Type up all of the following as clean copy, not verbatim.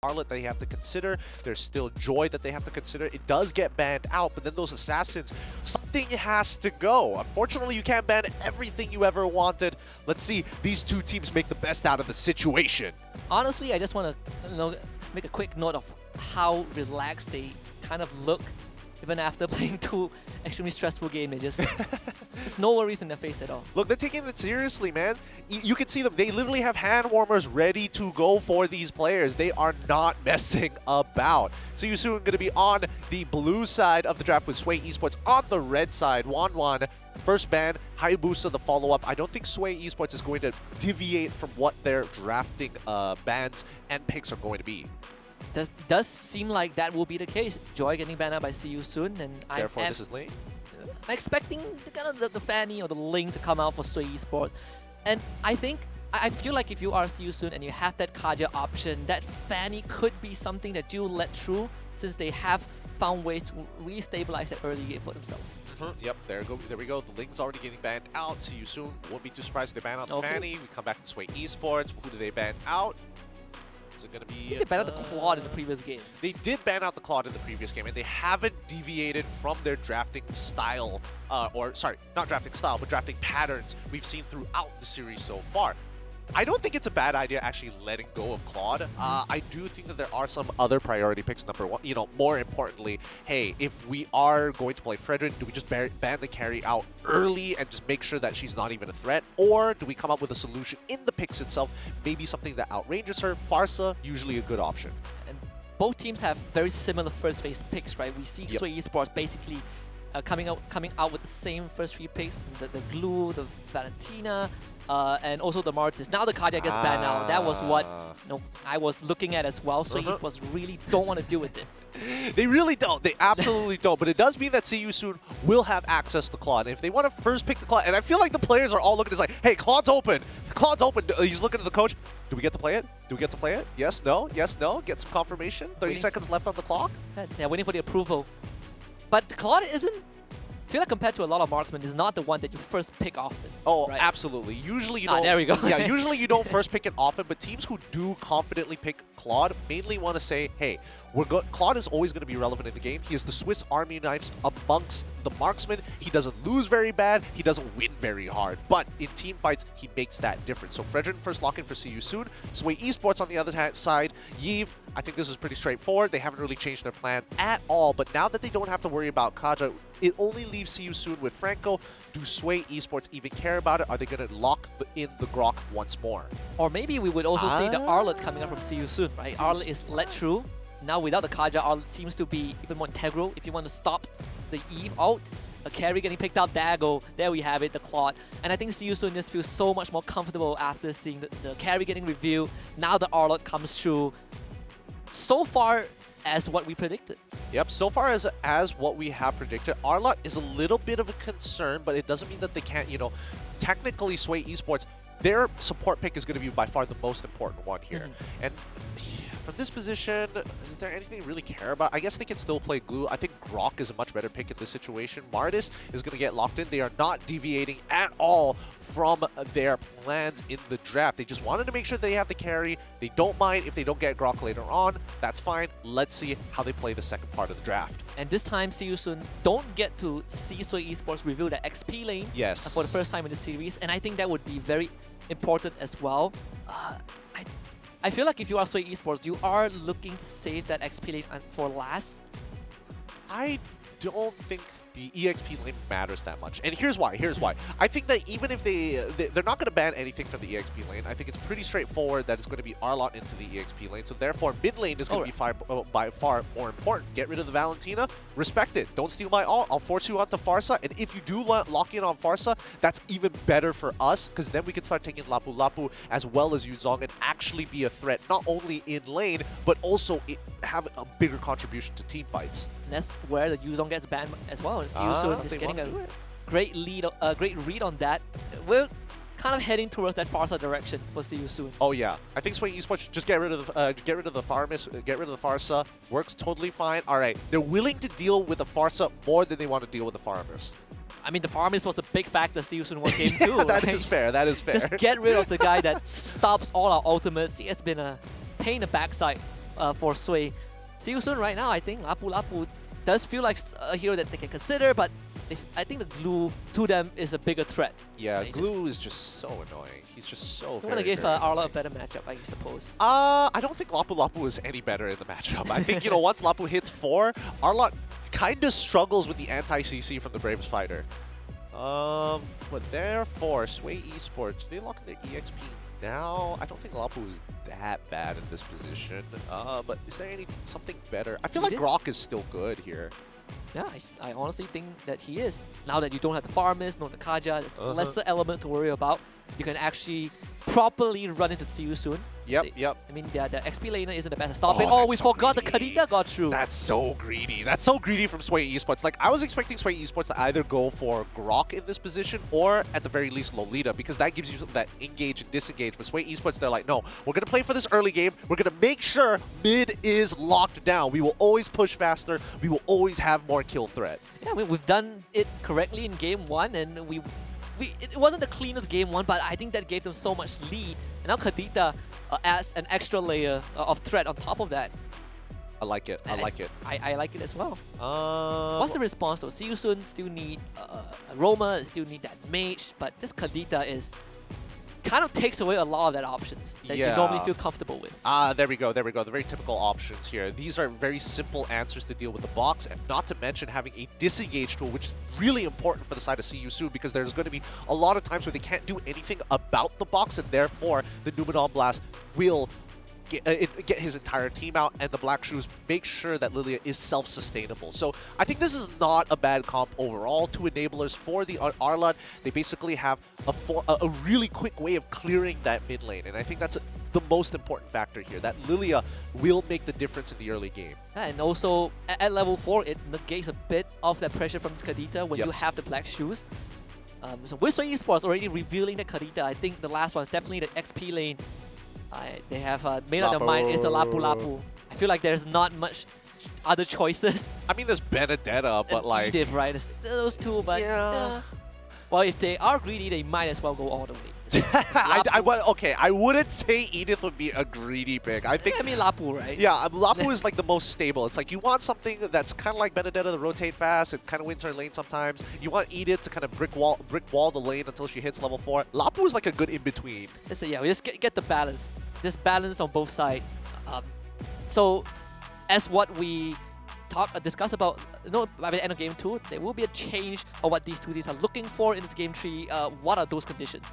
Harlot that they have to consider. There's still Joy that they have to consider. It does get banned out, but then those assassins, something has to go. Unfortunately, you can't ban everything you ever wanted. Let's see these two teams make the best out of the situation. Honestly, I just want to make a quick note of how relaxed they kind of look. Even after playing two extremely stressful games, there's no worries in their face at all. Look, they're taking it seriously, man. You can see them. They literally have hand warmers ready to go for these players. They are not messing about. See you soon. Going to be on the blue side of the draft with Sway Esports. On the red side, Wan first ban, Hayabusa the follow-up. I don't think Sway Esports is going to deviate from what their drafting bans and picks are going to be. Does seem like that will be the case. Joy getting banned out by See You Soon, and therefore this is lane. I'm expecting the Fanny or the Ling to come out for Sway Esports, and I feel like if you are See You Soon and you have that Kaja option, that Fanny could be something that you let through, since they have found ways to really stabilize that early game for themselves. Yep, there we go. The Ling's already getting banned out. See You Soon. Won't be too surprised if they ban out the Fanny. We come back to Sway Esports. Who do they ban out? Is it going to be... They banned out the Claude in the previous game. They did ban out the Claude in the previous game, and they haven't deviated from their drafting style, sorry, not drafting style, but drafting patterns we've seen throughout the series so far. I don't think it's a bad idea actually letting go of Claude. I do think that there are some other priority picks. Number one, more importantly, hey, if we are going to play Fredrin, do we just ban the carry out early and just make sure that she's not even a threat? Or do we come up with a solution in the picks itself, maybe something that outranges her? Farsa, usually a good option. And both teams have very similar first phase picks, right? We see Sway Esports basically coming out with the same first three picks, the Glue, the Valentina, and also the Martis. Now the Kaja gets banned out. That was what I was looking at as well. So Esports really don't want to deal with it. They really don't. They absolutely don't. But it does mean that See You Soon will have access to Claude. And if they want to first pick the Claude, and I feel like the players are all looking at it like, hey, Claude's open. Claude's open. He's looking at the coach. Do we get to play it? Do we get to play it? Yes, no, yes, no. Get some confirmation. 30 seconds left on the clock. Yeah, waiting for the approval. But Claude isn't... I feel like compared to a lot of marksmen, is not the one that you first pick often. Oh, right? Absolutely. Usually you don't. There we go. Yeah, usually you don't first pick it often, but teams who do confidently pick Claude mainly want to say, hey, Claude is always going to be relevant in the game. He is the Swiss Army knives amongst the marksmen. He doesn't lose very bad. He doesn't win very hard. But in team fights, he makes that difference. So Fredrin first lock-in for See You Soon. Sway Esports on the other side. Yves, I think this is pretty straightforward. They haven't really changed their plan at all. But now that they don't have to worry about Kaja, it only leaves See You Soon with Franco. Do Sway Esports even care about it? Are they going to lock in the Grok once more? Or maybe we would also see the Arlot coming up from See You Soon, right? Arlot is let through. Now without the Kaja, Arlot seems to be even more integral. If you want to stop the Eve out, a carry getting picked up, there we have it, the Claude. And I think See You Soon just feels so much more comfortable after seeing the carry getting revealed. Now the Arlot comes through. So far as what we predicted. Yep, so far as what we have predicted, Arlot is a little bit of a concern, but it doesn't mean that they can't, technically Sway Esports, their support pick is going to be by far the most important one here. And from this position, is there anything they really care about? I guess they can still play Glue. I think Grok is a much better pick in this situation. Martis is going to get locked in. They are not deviating at all from their plans in the draft. They just wanted to make sure they have the carry. They don't mind if they don't get Grok later on. That's fine. Let's see how they play the second part of the draft. And this time, See You Soon don't get to see Sway Esports reveal the XP lane for the first time in the series. And I think that would be very important as well. I feel like if you are Sway Esports, you are looking to save that XP lane for last. I don't think the EXP lane matters that much. And here's why. I think that even if they're not going to ban anything from the EXP lane, I think it's pretty straightforward that it's going to be Arlot into the EXP lane. So therefore, mid lane is going to be by far more important. Get rid of the Valentina. Respect it. Don't steal my ult. I'll force you onto Farsa. And if you do lock in on Farsa, that's even better for us, because then we can start taking Lapu Lapu as well as Yuzong and actually be a threat, not only in lane, but also have a bigger contribution to team fights. And that's where the Yuzong gets banned as well. And See You Soon is getting a great read on that. We're kind of heading towards that Farsa direction for See You Soon. Oh yeah, I think Sway Esports just get rid of the Farmis, get rid of the Farsa. Works totally fine. All right, they're willing to deal with the Farsa more than they want to deal with the Farmis. I mean, the Farmis was a big factor See You Soon one game too. That is fair. That is fair. Just get rid of the guy that stops all our ultimates. He has been a pain in the backside for Sway. See you soon right now, I think. Lapu Lapu does feel like a hero that they can consider, but I think the glue to them is a bigger threat. Yeah, glue is just so annoying. He's just so I want to give Arla a better matchup, I suppose. I don't think Lapu Lapu is any better in the matchup. I think, you know, once Lapu hits 4, Arlot kind of struggles with the anti-CC from the Bravest Fighter. But therefore, Sway Esports, they lock in their EXP now. I don't think Lapu is that bad in this position. But is there something better? I feel like Grok is still good here. Yeah, I honestly think that he is. Now that you don't have the Farmist, nor the Kaja, there's a lesser element to worry about. You can actually properly run into See You Soon. Yep. I mean, the XP laner isn't the best at stopping. Oh, we forgot the Kadita got through. That's so greedy. That's so greedy from Sway Esports. Like, I was expecting Sway Esports to either go for Grok in this position or, at the very least, Lolita, because that gives you that engage and disengage. But Sway Esports, they're like, no, we're going to play for this early game. We're going to make sure mid is locked down. We will always push faster. We will always have more kill threat. Yeah, I mean, we've done it correctly in game 1, and it wasn't the cleanest game 1, but I think that gave them so much lead. And now Kadita adds an extra layer of threat on top of that. I like it. I like it. I like it as well. What's the response though? See You Soon still need Roma, still need that mage, but this Kadita is kind of takes away a lot of that options that you normally feel comfortable with. There we go. The very typical options here. These are very simple answers to deal with the box, and not to mention having a disengage tool, which is really important for the side of See You Soon, because there's going to be a lot of times where they can't do anything about the box, and therefore the Numenor Blast will get his entire team out, and the Black Shoes make sure that Lilia is self-sustainable. So I think this is not a bad comp overall. 2 enablers for the Arlot. They basically have a really quick way of clearing that mid lane, and I think that's the most important factor here, that Lilia will make the difference in the early game. Yeah, and also at level 4, it negates a bit of that pressure from this Kadita when you have the Black Shoes. So with Sway Esports already revealing the Kadita, I think the last one is definitely the XP lane. They have made up their mind is the Lapu Lapu. I feel like there's not much other choices. I mean, there's Benedetta, but like... Edith, right? There's those two, but... Yeah. Well, if they are greedy, they might as well go all the way. Okay, I wouldn't say Edith would be a greedy pick. I mean Lapu, right? Yeah, Lapu is like the most stable. It's like you want something that's kind of like Benedetta to rotate fast and kind of wins her lane sometimes. You want Edith to kind of brick wall the lane until she hits level 4. Lapu is like a good in-between. So yeah, we just get the balance. Just balance on both sides. So as what we discuss about by the end of game 2, there will be a change of what these two teams are looking for in this game 3. What are those conditions?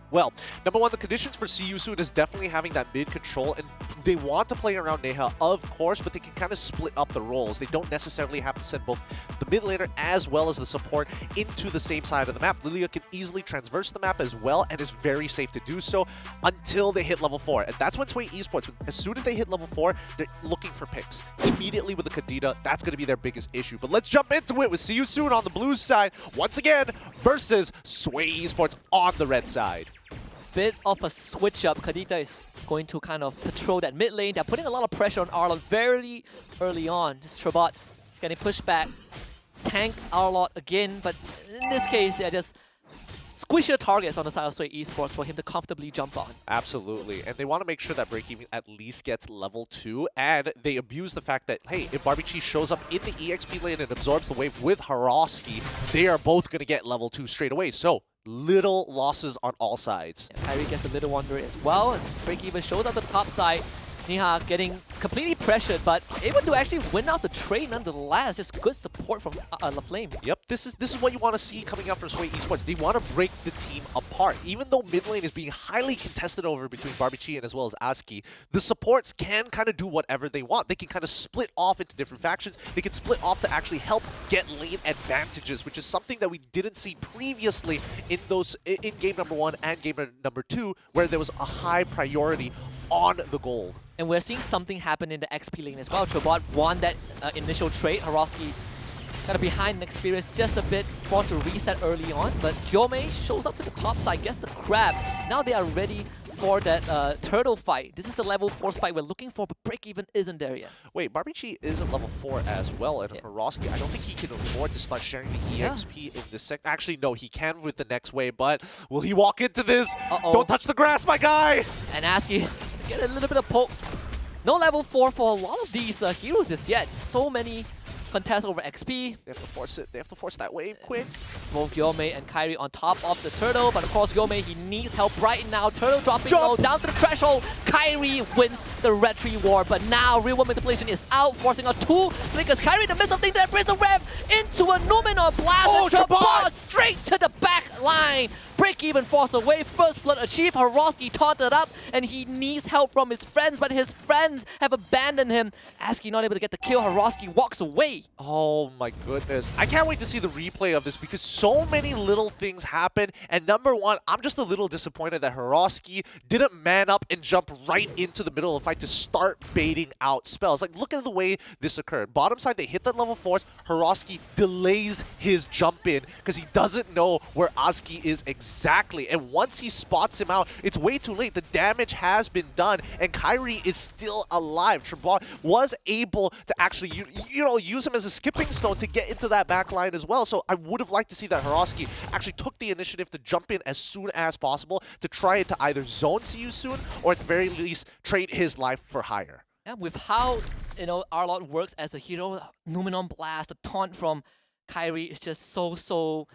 Well, number 1, the conditions for See You Soon is definitely having that mid control, and they want to play around Neha, of course, but they can kind of split up the roles. They don't necessarily have to send both the mid laner as well as the support into the same side of the map. Lilia can easily transverse the map as well, and is very safe to do so until they hit level 4. And that's when Sway Esports, as soon as they hit level 4, they're looking for picks. Immediately with the Kadita, that's going to be their biggest issue. But let's jump into it with See You Soon on the blue side, once again, versus Sway Esports on the red side. Bit of a switch up. Kadita is going to kind of patrol that mid lane. They're putting a lot of pressure on Arlot very early on. Just Trabot getting pushed back. Tank Arlot again, but in this case, they're just squishier targets on the side of Sway Esports for him to comfortably jump on. Absolutely, and they want to make sure that Breakeven at least gets level 2, and they abuse the fact that, hey, if Barbie Cheese shows up in the EXP lane and absorbs the wave with Haroski, they are both going to get level 2 straight away. So little losses on all sides. Yeah, Kyrie gets a little wonder as well, and Breakeven shows up the top side. Neha getting completely pressured, but able to actually win out the trade nonetheless. Just good support from LaFlame. Yep, this is what you want to see coming out from Sway Esports. They want to break the team apart. Even though mid lane is being highly contested over between Barbichi and as well as Aski, the supports can kind of do whatever they want. They can kind of split off into different factions. They can split off to actually help get lane advantages, which is something that we didn't see previously in game number 1 and game number 2, where there was a high priority on the gold. And we're seeing something happen in the XP lane as well. Trabot won that initial trade. Haroski kind of behind in experience just a bit, forced to reset early on. But Gyome shows up to the top side, gets the grab. Now they are ready for that turtle fight. This is the level 4 spike we're looking for, but Breakeven isn't there yet. Wait, Barbichi is at level 4 as well, and Haroski, I don't think he can afford to start sharing the EXP in this second. Actually, no, he can with the next wave, but will he walk into this? Don't touch the grass, my guy! And Aski get a little bit of poke. No level 4 for a lot of these heroes just yet. So many contests over XP. They have to force it. They have to force that wave quick. Both Yome and Kyrie on top of the turtle, but of course Yome, he needs help right now. Turtle dropping low, down to the threshold. Kyrie wins the red tree war, but now real world manipulation is out, forcing out 2 flickers. Kyrie in the midst of things that brings the rev into a Numenor blast. Oh, Trabot straight to the back line. Break even force away, first blood achieved. Haroski taunted up, and he needs help from his friends, but his friends have abandoned him. Aski not able to get the kill, Haroski walks away. Oh my goodness. I can't wait to see the replay of this because so many little things happen. And number one, I'm just a little disappointed that Haroski didn't man up and jump right into the middle of the fight to start baiting out spells. Like, look at the way this occurred. Bottom side, they hit that level 4s. Haroski delays his jump in because he doesn't know where Aski is exactly. And once he spots him out, it's way too late. The damage has been done, and Kyrie is still alive. Trabot was able to actually, use him as a skipping stone to get into that back line as well. So I would have liked to see that Haroski actually took the initiative to jump in as soon as possible to try to either zone CU soon or at the very least trade his life for higher. Yeah, with how Arlott works as a hero, Numenon Blast, the taunt from Kyrie is just so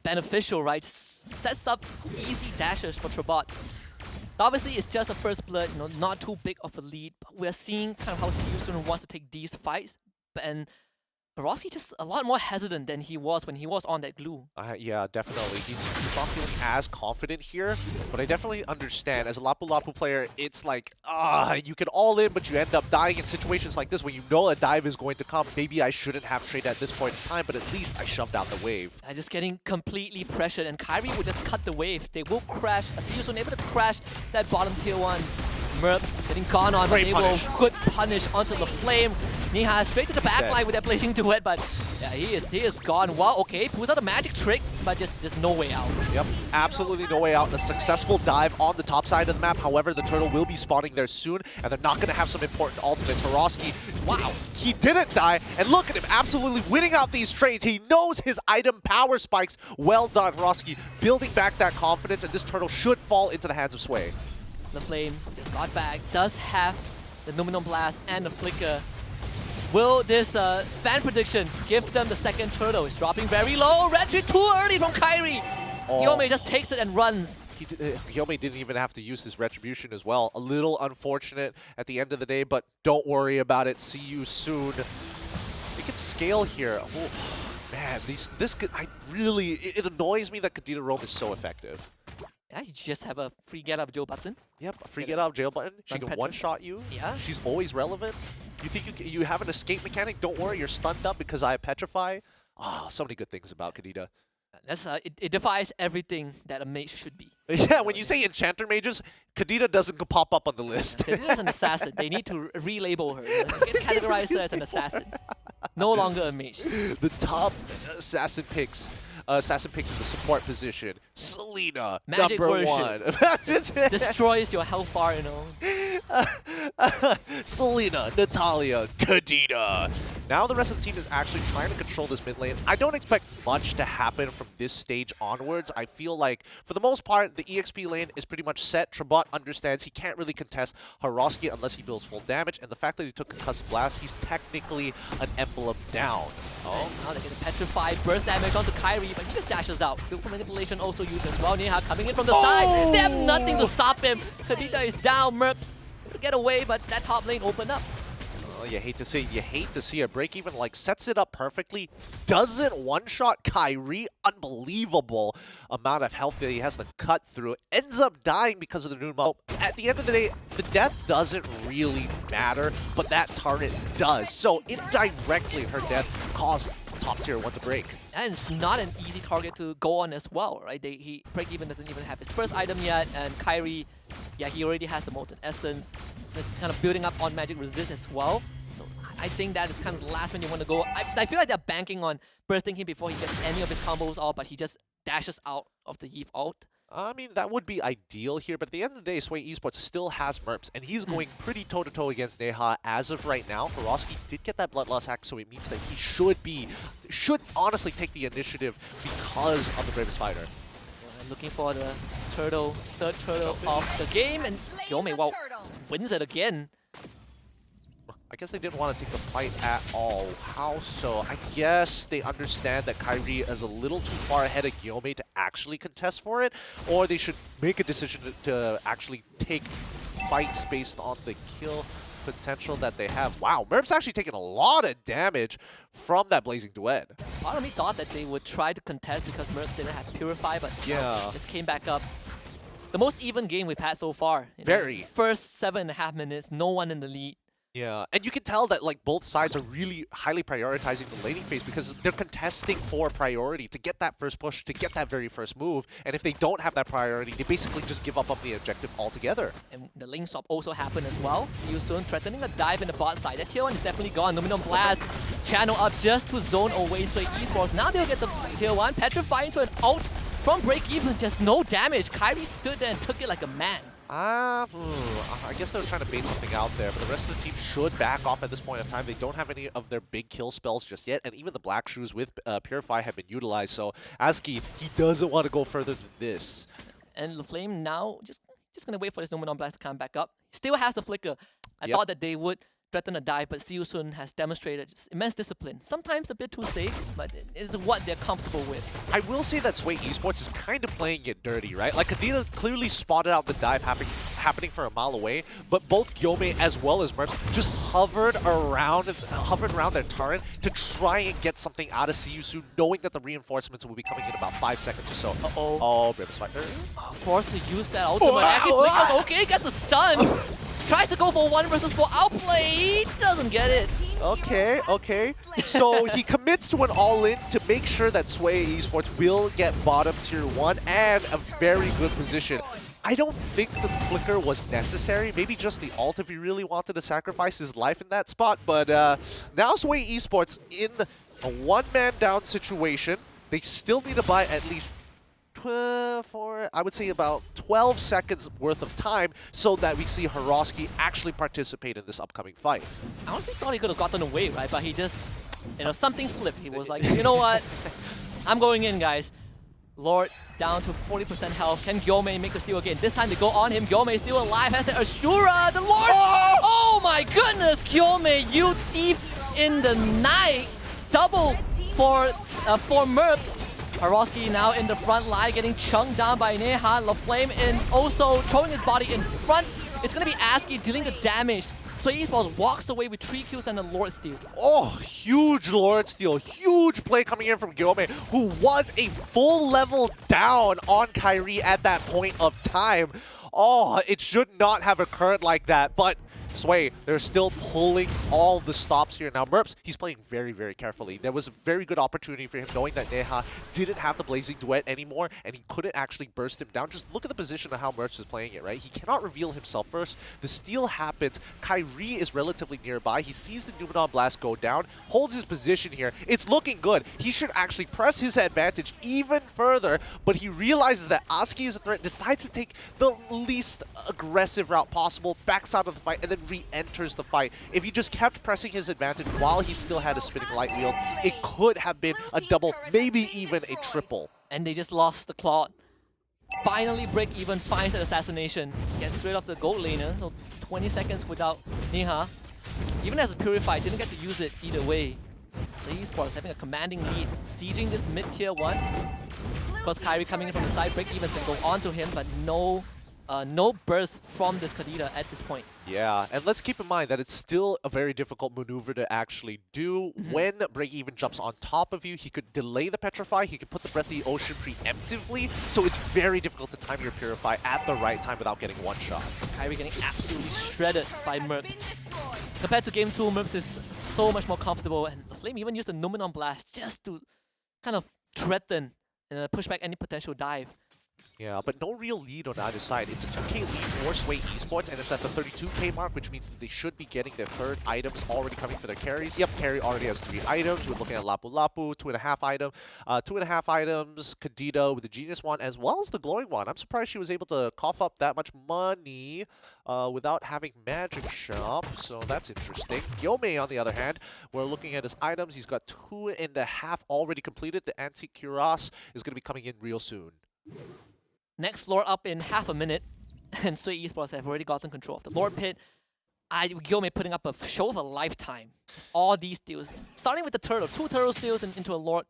beneficial, right? Sets up easy dashes for Trabot. Obviously, it's just a first blood, not too big of a lead, but we're seeing kind of how Season wants to take these fights, and Haroski just a lot more hesitant than he was when he was on that glue. Yeah, definitely. He's not feeling as confident here, but I definitely understand. As a Lapu Lapu player, it's like, you can all in, but you end up dying in situations like this when you know a dive is going to come. Maybe I shouldn't have traded at this point in time, but at least I shoved out the wave. I'm just getting completely pressured, and Kyrie will just cut the wave. They will crash. Season able to crash that bottom tier 1. Merp getting gone on, but they will good punish onto the flame. Niha straight to the back line with that blazing duet, but yeah, he is gone. Wow, okay, pulls out a magic trick, but just no way out. Yep, absolutely no way out. A successful dive on the top side of the map. However, the turtle will be spawning there soon, and they're not going to have some important ultimates. Haroski, wow, he didn't die, and look at him absolutely winning out these trades. He knows his item power spikes. Well done, Haroski, building back that confidence, and this turtle should fall into the hands of Sway. The flame just got back, does have the Numenon Blast and the Flicker. Will this fan prediction give them the second turtle? It's dropping very low. Retreat too early from Kyrie. Yome just takes it and runs. Yome didn't even have to use his retribution as well. A little unfortunate at the end of the day, but don't worry about it. See you soon. We can scale here. Oh, man, it annoys me that Kadena Roam is so effective. Yeah, you just have a free get out of jail button. Yep, a free get out of jail button. She can one-shot you. Yeah. She's always relevant. You think you have an escape mechanic? Don't worry, you're stunned up because I petrify. Oh, so many good things about Kadena. That's it defies everything that a mage should be. Yeah, when you say enchanter mages, Kadena doesn't pop up on the list. Kadena's an assassin. They need to relabel her. Get categorized her as an assassin. No longer a mage. The top assassin picks in the support position. Selena, Magic number version. 1. Destroys your health bar, Selena, Natalia, Kadena. Now the rest of the team is actually trying to control this mid lane. I don't expect much to happen from this stage onwards. I feel like, for the most part, the EXP lane is pretty much set. Trabot understands he can't really contest Haroski unless he builds full damage, and the fact that he took Concussive Blast, he's technically an emblem down. Oh, now they get a Petrify, burst damage onto Kyrie, but he just dashes out. Skillful manipulation also used as well. Neha coming in from the side. They have nothing to stop him. Kadena is down. Merps get away, but that top lane opened up. Oh, you hate to see a break even, like, sets it up perfectly. Doesn't one-shot Kyrie. Unbelievable amount of health that he has to cut through. Ends up dying because of the Numenor. At the end of the day, the death doesn't really matter, but that turret does. So indirectly, her death caused top tier 1 to break. And it's not an easy target to go on as well, right? Break even doesn't even have his first item yet, and Kyrie, yeah, he already has the Molten Essence. It's kind of building up on magic resist as well. So I think that is kind of the last one you want to go. I feel like they're banking on bursting him before he gets any of his combos off, but he just dashes out of the Eve ult. I mean, that would be ideal here, but at the end of the day, Sway Esports still has Merps, and he's going pretty toe-to-toe against Neha as of right now. Haroski did get that Bloodlust Axe, so it means that he should honestly take the initiative because of the Bravest Fighter. I'm looking for the turtle, third turtle of the game, and Yome, wow, wins it again. I guess they didn't want to take the fight at all. How so? I guess they understand that Kyrie is a little too far ahead of Guillaume to actually contest for it, or they should make a decision to actually take fights based on the kill potential that they have. Wow, Merp's actually taking a lot of damage from that Blazing Duet. Part of me thought that they would try to contest because Merp didn't have Purify, but Yeah. just came back up. The most even game we've had so far. Very. First 7.5 minutes, no one in the lead. Yeah, and you can tell that like both sides are really highly prioritizing the laning phase because they're contesting for priority to get that first push, to get that very first move, and if they don't have that priority, they basically just give up on the objective altogether. And the link swap also happened as well. See you soon, threatening a dive in the bot side. That tier 1 is definitely gone. Luminum Blast, channel up just to zone away Sway Esports. Now they'll get the tier 1, petrify into an ult from break even, just no damage. Kyrie stood there and took it like a man. I guess they were trying to bait something out there, but the rest of the team should back off at this point of time. They don't have any of their big kill spells just yet, and even the Black Shoes with Purify have been utilized, so Aski, he doesn't want to go further than this. And LaFlame now just gonna wait for this Numenon Blast to come back up. Still has the flicker. I thought that they would threaten a dive, but See You Soon has demonstrated just immense discipline. Sometimes a bit too safe, but it is what they're comfortable with. I will say that Sway Esports is kind of playing it dirty, right? Like, Kadena clearly spotted out the dive happening from a mile away, but both Gyome as well as Merps just hovered around their turret to try and get something out of See You Soon, knowing that the reinforcements will be coming in about 5 seconds or so. Uh-oh. Oh, Brave Spider. Forced to use that ultimate. Actually, flickers, okay, gets the stun. Tries to go for 1 versus 4 outplay. Doesn't get it. Okay, okay. So he commits to an all-in to make sure that Sway Esports will get bottom tier 1 and a very good position. I don't think the flicker was necessary. Maybe just the ult if he really wanted to sacrifice his life in that spot. But now Sway Esports in a one-man down situation. They still need to buy at least for, I would say, about 12 seconds worth of time so that we see Hirosky actually participate in this upcoming fight. I honestly thought he could have gotten away, right? But he just, something flipped. He was like, you know what? I'm going in, guys. Lord down to 40% health. Can Gyome make the steal again? This time they go on him. Gyome is still alive. Has the Ashura. The Lord. Oh my goodness, Gyome, you thief in the night. Double for Merp. Hirosky now in the front line, getting chunked down by Neha. LaFlame and also throwing his body in front. It's going to be Aski dealing the damage. So Esports walks away with 3 kills and a Lord steal. Oh, Huge Lord steal. Huge play coming in from Gyome, who was a full level down on Kyrie at that point of time. Oh, it should not have occurred like that, but Sway, they're still pulling all the stops here. Now, Merps, he's playing very, very carefully. There was a very good opportunity for him knowing that Neha didn't have the Blazing Duet anymore, and he couldn't actually burst him down. Just look at the position of how Merps is playing it, right? He cannot reveal himself first. The steal happens. Kyrie is relatively nearby. He sees the Numenon Blast go down, holds his position here. It's looking good. He should actually press his advantage even further, but he realizes that Aski is a threat, decides to take the least aggressive route possible, backs out of the fight, and then re-enters the fight. If he just kept pressing his advantage while he still had a spinning light wheel, it could have been a double, maybe even a triple. And they just lost the Claude. Finally, break even finds an assassination. Gets rid of the gold laner, so 20 seconds without Neha. Even as a Purify, didn't get to use it either way. So Esports having a commanding lead, sieging this mid-tier 1. Of course, Kyrie coming in from the side, break even can go on to him, but no burst from this Kadena at this point. Yeah, and let's keep in mind that it's still a very difficult maneuver to actually do. When Break-Even jumps on top of you, he could delay the Petrify, he could put the Breath of the Ocean preemptively, so it's very difficult to time your Purify at the right time without getting one shot. Kyrie getting absolutely shredded by Merps. Compared to Game 2, Merps is so much more comfortable, and the Flame even used the Numenon Blast just to kind of threaten and push back any potential dive. Yeah, but no real lead on either side. It's a 2K lead for Sway Esports, and it's at the 32K mark, which means that they should be getting their third items already coming for their carries. Yep, carry already has 3 items. We're looking at Lapu Lapu, 2.5 item, 2.5 items, Kadena with the Genius Wand, as well as the Glowing Wand. I'm surprised she was able to cough up that much money without having Magic Shop, so that's interesting. Gyome, on the other hand, we're looking at his items. He's got 2.5 already completed. The Antique Cuirass is going to be coming in real soon. Next Lord up in half a minute, and Sway Esports have already gotten control of the Lord Pit. Gyome putting up a show of a lifetime. All these steals, starting with the turtle, 2 turtle steals into a Lord.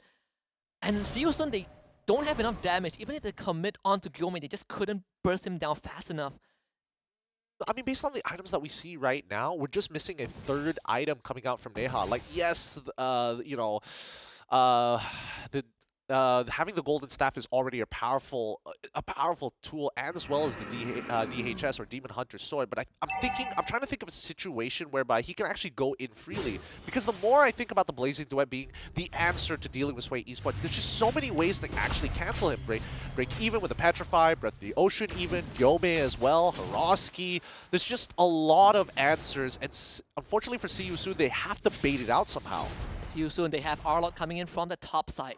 And Seosun, they don't have enough damage. Even if they commit onto Gyome, they just couldn't burst him down fast enough. I mean, based on the items that we see right now, we're just missing a third item coming out from Neha. Like, yes, you know, having the golden staff is already a powerful tool, and as well as the DHS or Demon Hunter sword. But I'm trying to think of a situation whereby he can actually go in freely. Because the more I think about the Blazing Duet being the answer to dealing with Sway Esports, there's just so many ways to actually cancel him. Break even with the Petrify, Breath of the Ocean even, Gyome as well, Hiroski. There's just a lot of answers, and unfortunately for Seosun, they have to bait it out somehow. Seosun, they have Arlott coming in from the top side.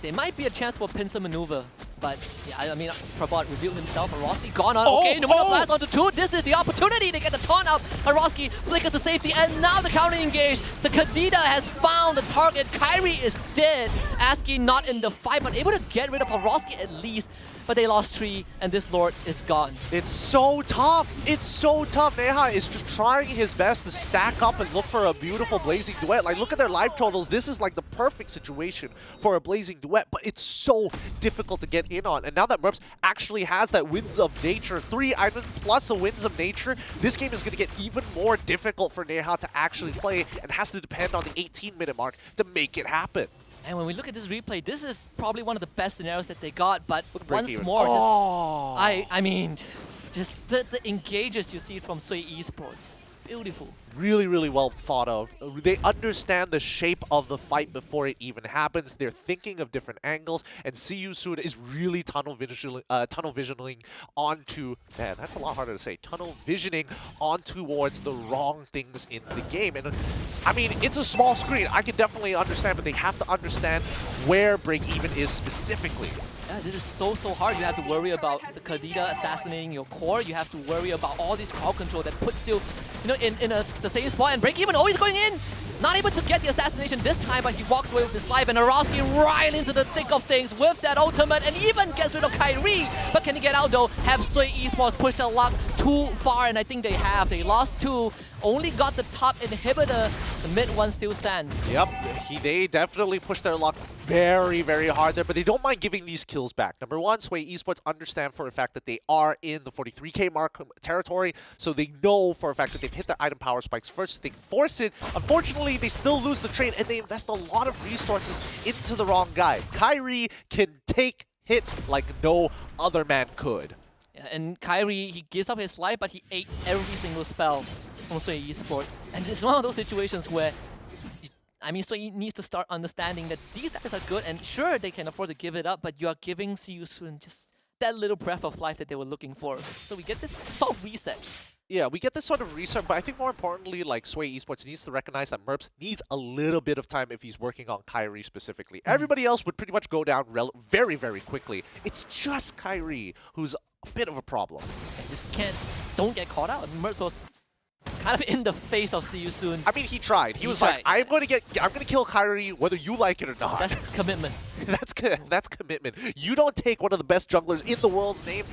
There might be a chance for a pincer maneuver, but yeah, I mean, Prabhat revealed himself. Hiroski gone on. Okay, Pneumato Blast onto 2. This is the opportunity to get the taunt up. Hiroski flickers to safety, and now the counter engage. The Kadita has found the target. Kyrie is dead. Aski not in the fight, but able to get rid of Hiroski at least. But they lost 3, and this Lord is gone. It's so tough. It's so tough. Neha is just trying his best to stack up and look for a beautiful Blazing Duet. Like, look at their life totals. This is like the perfect situation for a Blazing Duet, but it's so difficult to get in on. And now that Merps actually has that Winds of Nature, 3 items plus a Winds of Nature, this game is going to get even more difficult for Neha to actually play and has to depend on the 18-minute mark to make it happen. And when we look at this replay, this is probably one of the best scenarios that they got, but once even. more, Oh. I mean, just the engages you see from Sway Esports, just beautiful. Really, really well thought of. They understand the shape of the fight before it even happens. They're thinking of different angles, and Seosun is really tunnel visioning onto, man, that's a lot harder to say, tunnel visioning on towards the wrong things in the game. And I mean, it's a small screen. I can definitely understand, but they have to understand where break-even is specifically. Yeah, this is so hard. You have to worry about the Kadita assassinating your core. You have to worry about all this crowd control that puts you, in the same spot. And break-even always going in. Not able to get the assassination this time, but he walks away with his life. And Hiroski right into the thick of things with that ultimate, and even gets rid of Kyrie. But can he get out though? Have Sway Esports pushed their luck too far? And I think they have. They lost 2. Only got the top inhibitor. The mid one still stands. Yep, they definitely pushed their luck very, very hard there, but they don't mind giving these kills back. Number one, Sway Esports understand for a fact that they are in the 43k mark territory, so they know for a fact that they've hit their item power spikes first. They force it. Unfortunately, they still lose the trade, and they invest a lot of resources into the wrong guy. Kyrie can take hits like no other man could. Yeah, and Kyrie, he gives up his life, but he ate every single spell from Sway Esports. And it's one of those situations where, Sway needs to start understanding that these guys are good, and sure, they can afford to give it up, but you are giving Seosun just that little breath of life that they were looking for. So we get this soft reset. Yeah, we get this sort of reset, but I think more importantly, like, Sway Esports needs to recognize that Merps needs a little bit of time if he's working on Kyrie specifically. Everybody else would pretty much go down very, very quickly. It's just Kyrie who's a bit of a problem. And just don't get caught out. Merps was kind of in the face of Seosun. I mean, he tried. He was like, I'm gonna kill Kyrie whether you like it or not. That's commitment. That's commitment. You don't take one of the best junglers in the world's name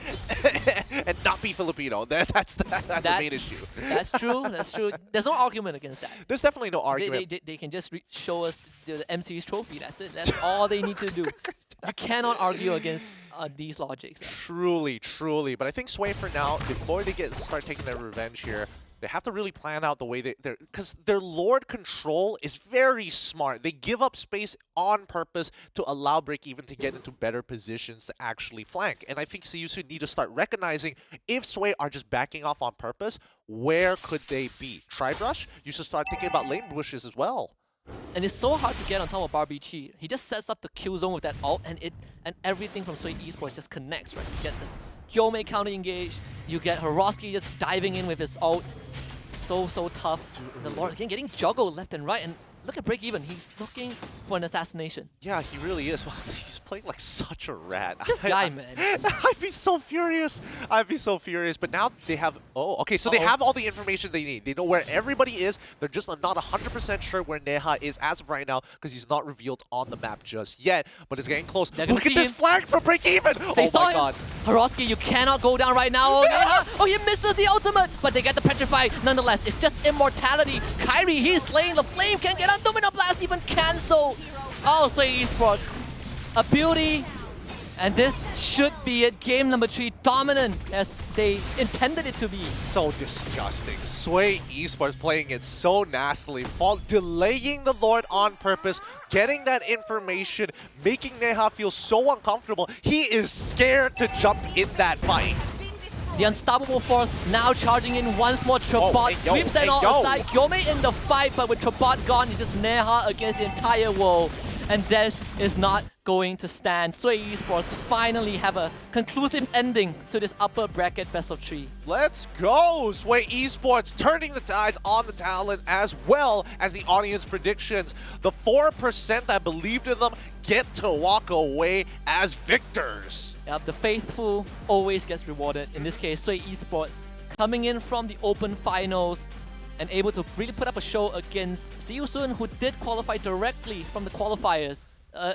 and not be Filipino. That's the main issue. That's true. That's true. There's no argument against that. There's definitely no argument. They can just show us the M-Series trophy. That's it. That's all they need to do. You cannot argue against these logics. Truly, truly. But I think Sway for now, before they start taking their revenge here, they have to really plan out the way they're, because their Lord control is very smart. They give up space on purpose to allow break-even to get into better positions to actually flank. And I think Seosun need to start recognizing if Sway are just backing off on purpose, where could they be? Tri-brush? You should start thinking about lane bushes as well. And it's so hard to get on top of Barbie Chi. He just sets up the kill zone with that ult, and everything from Sway Esports just connects, right? You get this Gyome counter engage, you get Hiroski just diving in with his ult. So tough. The Lord again getting juggled left and right, and look at break even. He's looking for an assassination. Yeah, he really is. Well, he's playing like such a rat. This guy, man. I'd be so furious. I'd be so furious. But now they have... Oh, okay. So they have all the information they need. They know where everybody is. They're just not 100% sure where Neha is as of right now because he's not revealed on the map just yet. But it's getting close. Look at this flag for break even. They oh my god. Haroski, you cannot go down right now. Oh, Neha. Oh, he misses the ultimate. But they get the petrify. Nonetheless, it's just immortality. Kyrie, he's slaying the flame. Can't get on. Domino Blast even cancel. Oh, so Esports. A beauty. And this should be it. Game number 3 dominant as they intended it to be. So disgusting. Sway Esports playing it so nastily, delaying the Lord on purpose, getting that information, making Neha feel so uncomfortable. He is scared to jump in that fight. The unstoppable force now charging in once more. Trabot sweeps them all aside. Yome in the fight, but with Trabot gone, it's just Neha against the entire world. And this is not going to stand. Sway Esports finally have a conclusive ending to this upper bracket best of 3. Let's go! Sway Esports turning the tides on the talent as well as the audience predictions. The 4% that believed in them get to walk away as victors. Yep, the faithful always gets rewarded. In this case, Sway Esports coming in from the Open Finals and able to really put up a show against See You Soon, who did qualify directly from the qualifiers. A